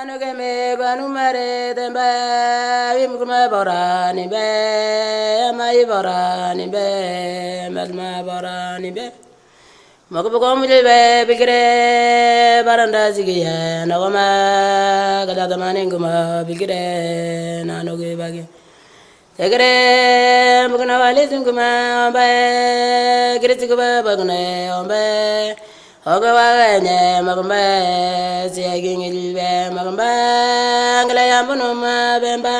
no que me guanu mare tembe vimukuma bora ni be mai bora ni be melma bora ni be makubuko mujil be bigre baranda sigiye nagoma gada damane nguma bigre nanoge bagi tegre mukuna wali singuma be girtikuba bagne ombe Ogawagane magamba siagingilbe magamba ngala yambunuma bemba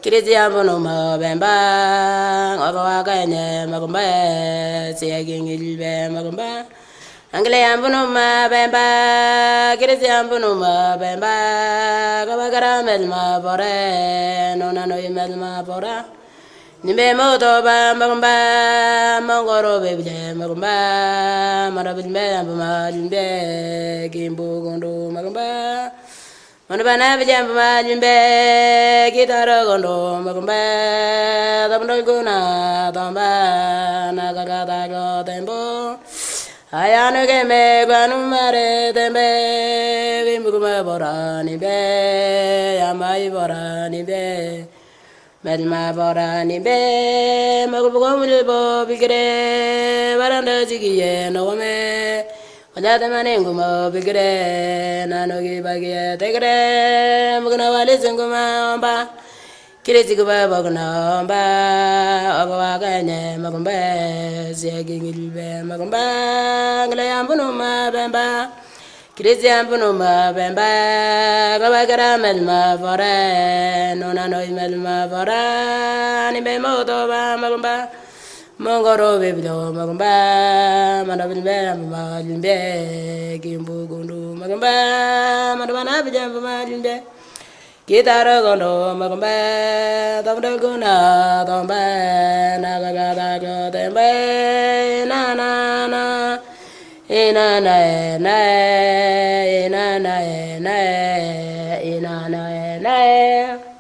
kiriti yambunuma bemba ogawagane magamba siagingilbe magamba ngala yambunuma bemba kiriti yambunuma bemba gawagara melma bore nona no melma bora Nimbe moto ba magamba mangoro bebile magamba marabilme ambama limbe kimbo gondo magamba manabana bile ambama limbe gitaro gondo magamba tamdo guna tamba nagagata go tembo ayano ke me banu mare tembe bimuguma bora nimbe yamai bora nimbe Melma bora ni be magubugo mulbo bigre baranda jigiye no me wajata manengu mo bigre nanogi bagiye tegre mugna wali singuma ba kireti guba bagna ba agwa gane magumba siagi ngilbe magumba ngla yambuno ma bemba Christian Bunuma Bemba Gawagara Melma Fora Nona no Melma Fora Nibe Moto Magumba Mongoro Biblo Magumba Manabilbe Malimbe Imbo-Ungu Magumba Madabana Bijam Malimbe Kitaro Gondo Magumba Tamdo Guna Tomba Nagagata Tembe Na na na Ina na na ina na na ina na na